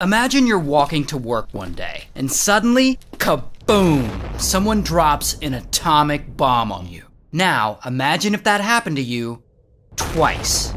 Imagine you're walking to work one day, and suddenly, kaboom! Someone drops an atomic bomb on you. Now, imagine if that happened to you twice.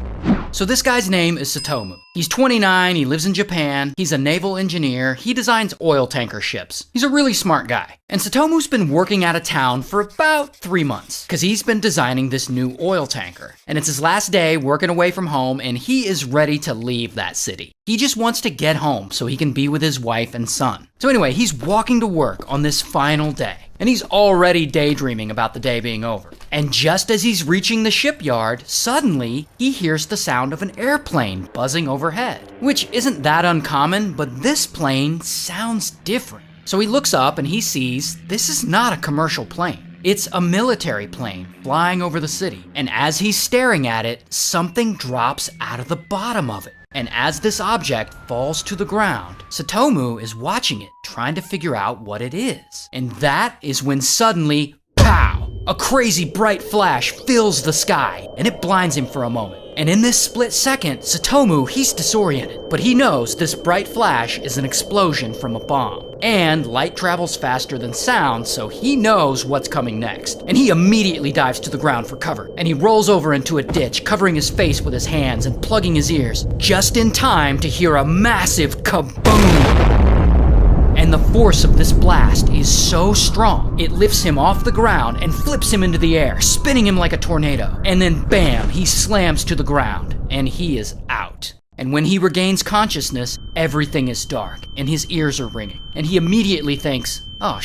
So this guy's name is Tsutomu. He's 29, he lives in Japan, he's a naval engineer, he designs oil tanker ships. He's a really smart guy. And Tsutomu's been working out of town for about 3 months, because he's been designing this new oil tanker. And it's his last day working away from home, and he is ready to leave that city. He just wants to get home so he can be with his wife and son. So anyway, he's walking to work on this final day, and he's already daydreaming about the day being over. And just as he's reaching the shipyard, suddenly he hears the sound of an airplane buzzing overhead. Which isn't that uncommon, but this plane sounds different. So he looks up and he sees this is not a commercial plane. It's a military plane flying over the city. And as he's staring at it, something drops out of the bottom of it. And as this object falls to the ground, Tsutomu is watching it, trying to figure out what it is. And that is when suddenly, pow! A crazy bright flash fills the sky, and it blinds him for a moment. And in this split second, Tsutomu, he's disoriented, but he knows this bright flash is an explosion from a bomb. And light travels faster than sound, so he knows what's coming next. And he immediately dives to the ground for cover, and he rolls over into a ditch, covering his face with his hands and plugging his ears, just in time to hear a massive kaboom! And the force of this blast is so strong, it lifts him off the ground and flips him into the air, spinning him like a tornado. And then bam, he slams to the ground, and he is out. And when he regains consciousness, everything is dark, and his ears are ringing. And he immediately thinks, oh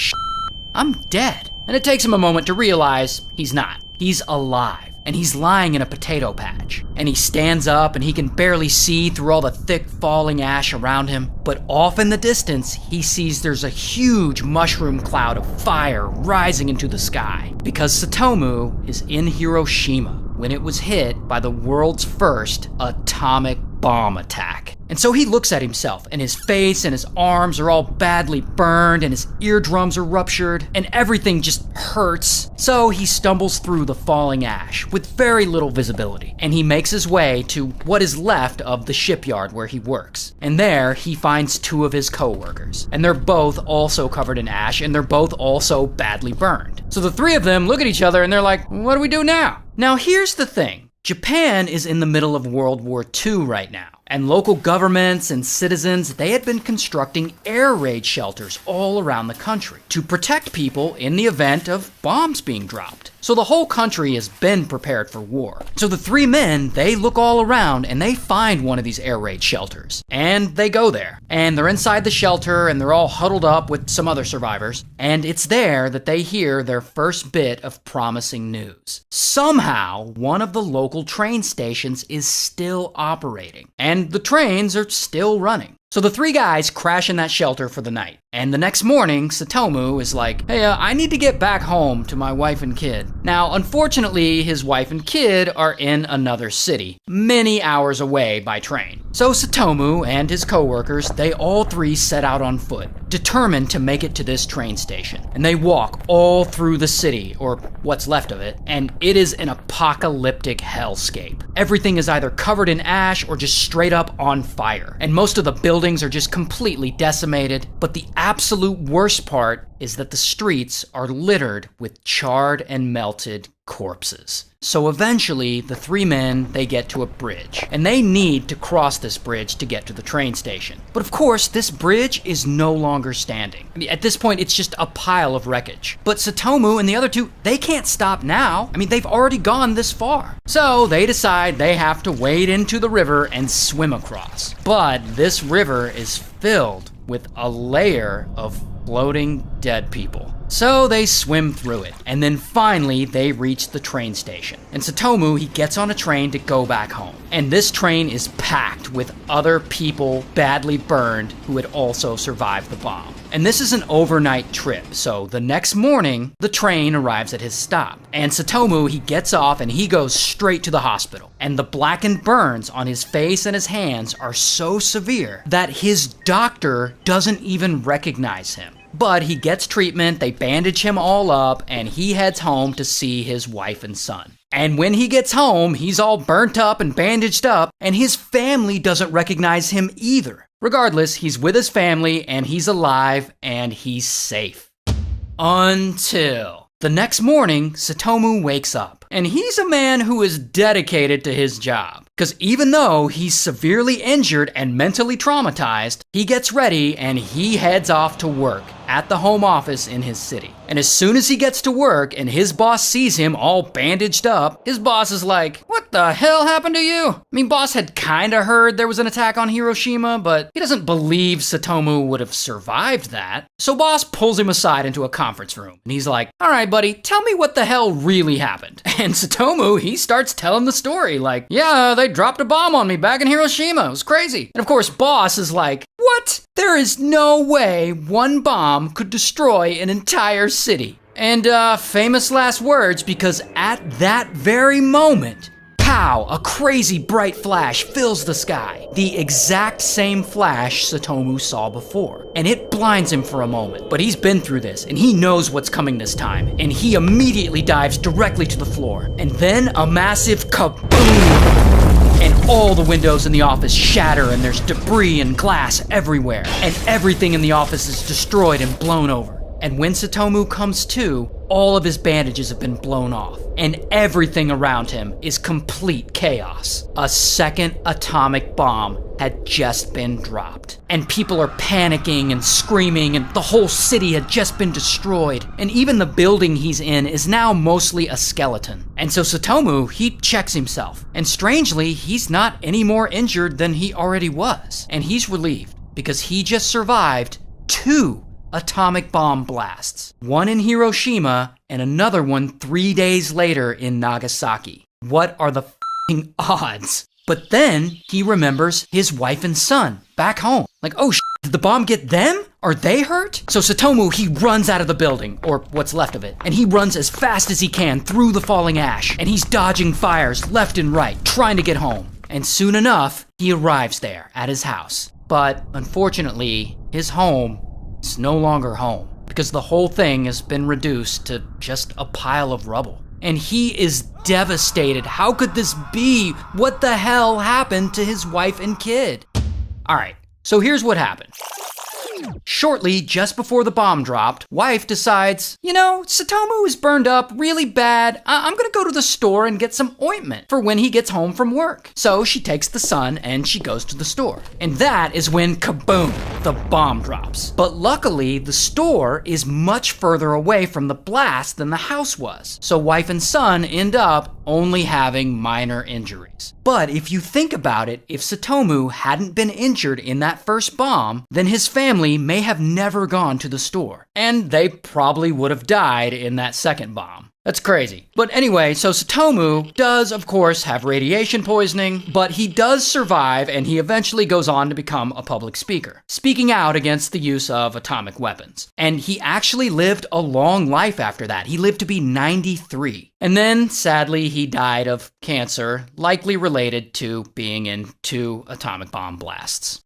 I'm dead. And it takes him a moment to realize he's not. He's alive, and he's lying in a potato patch. And he stands up, and he can barely see through all the thick falling ash around him. But off in the distance, he sees there's a huge mushroom cloud of fire rising into the sky. Because Tsutomu is in Hiroshima when it was hit by the world's first atomic bomb attack. And so he looks at himself, and his face and his arms are all badly burned, and his eardrums are ruptured, and everything just hurts. So he stumbles through the falling ash with very little visibility, and he makes his way to what is left of the shipyard where he works. And there he finds two of his co-workers, and they're both also covered in ash, and they're both also badly burned. So the three of them look at each other and they're like, what do we do now? Now here's the thing. Japan is in the middle of World War II right now, and local governments and citizens, they had been constructing air raid shelters all around the country to protect people in the event of bombs being dropped. So the whole country has been prepared for war. So the three men, they look all around and they find one of these air raid shelters. And they go there. And they're inside the shelter and they're all huddled up with some other survivors. And it's there that they hear their first bit of promising news. Somehow, one of the local train stations is still operating. And the trains are still running. So the three guys crash in that shelter for the night. And the next morning, Tsutomu is like, hey, I need to get back home to my wife and kid. Now, unfortunately, his wife and kid are in another city, many hours away by train. So Tsutomu and his co-workers, they all three set out on foot, determined to make it to this train station. And they walk all through the city, or what's left of it, and it is an apocalyptic hellscape. Everything is either covered in ash or just straight up on fire. And most of the buildings are just completely decimated, but the absolute worst part is that the streets are littered with charred and melted corpses. So eventually, the three men, they get to a bridge, and they need to cross this bridge to get to the train station. But of course, this bridge is no longer standing. I mean, at this point, it's just a pile of wreckage. But Tsutomu and the other two, they can't stop now. I mean, they've already gone this far. So they decide they have to wade into the river and swim across. But this river is filled with a layer of floating dead people. So they swim through it, and then finally they reach the train station. And Tsutomu, he gets on a train to go back home. And this train is packed with other people badly burned who had also survived the bomb. And this is an overnight trip, so the next morning, the train arrives at his stop. And Tsutomu, he gets off and he goes straight to the hospital. And the blackened burns on his face and his hands are so severe that his doctor doesn't even recognize him. But he gets treatment, they bandage him all up, and he heads home to see his wife and son. And when he gets home, he's all burnt up and bandaged up, and his family doesn't recognize him either. Regardless, he's with his family, and he's alive, and he's safe. Until the next morning, Tsutomu wakes up, and he's a man who is dedicated to his job. Because even though he's severely injured and mentally traumatized, he gets ready and he heads off to work at the home office in his city. And as soon as he gets to work and his boss sees him all bandaged up, his boss is like, "What the hell happened to you?" I mean, boss had kinda heard there was an attack on Hiroshima, but he doesn't believe Tsutomu would have survived that. So boss pulls him aside into a conference room and he's like, "All right, buddy, tell me what the hell really happened." And Tsutomu, he starts telling the story like, "Yeah, they dropped a bomb on me back in Hiroshima. It was crazy." And of course, boss is like, "What? There is no way one bomb could destroy an entire city." And famous last words, because at that very moment, pow, a crazy bright flash fills the sky. The exact same flash Tsutomu saw before. And it blinds him for a moment. But he's been through this, and he knows what's coming this time. And he immediately dives directly to the floor. And then a massive kaboom! And all the windows in the office shatter, and there's debris and glass everywhere. And everything in the office is destroyed and blown over. And when Tsutomu comes to, all of his bandages have been blown off. And everything around him is complete chaos. A second atomic bomb had just been dropped. And people are panicking and screaming, and the whole city had just been destroyed. And even the building he's in is now mostly a skeleton. And so Tsutomu, he checks himself. And strangely, he's not any more injured than he already was. And he's relieved, because he just survived 2 atomic bomb blasts. One in Hiroshima and another one 3 days later in Nagasaki. What are the f***ing odds? But then he remembers his wife and son back home. Like, oh shit, did the bomb get them? Are they hurt? So Tsutomu, he runs out of the building, or what's left of it, and he runs as fast as he can through the falling ash, and he's dodging fires left and right, trying to get home. And soon enough, he arrives there at his house. But unfortunately, his home is no longer home, because the whole thing has been reduced to just a pile of rubble. And he is devastated. How could this be? What the hell happened to his wife and kid? All right, so here's what happened. Shortly, just before the bomb dropped, wife decides, you know, Tsutomu is burned up really bad. I'm gonna go to the store and get some ointment for when he gets home from work. So she takes the son and she goes to the store. And that is when kaboom, the bomb drops. But luckily, the store is much further away from the blast than the house was. So wife and son end up only having minor injuries. But if you think about it, if Tsutomu hadn't been injured in that first bomb, then his family may have never gone to the store. And they probably would have died in that second bomb. That's crazy. But anyway, so Tsutomu does, of course, have radiation poisoning, but he does survive, and he eventually goes on to become a public speaker, speaking out against the use of atomic weapons. And he actually lived a long life after that. He lived to be 93. And then, sadly, he died of cancer, likely related to being in 2 atomic bomb blasts.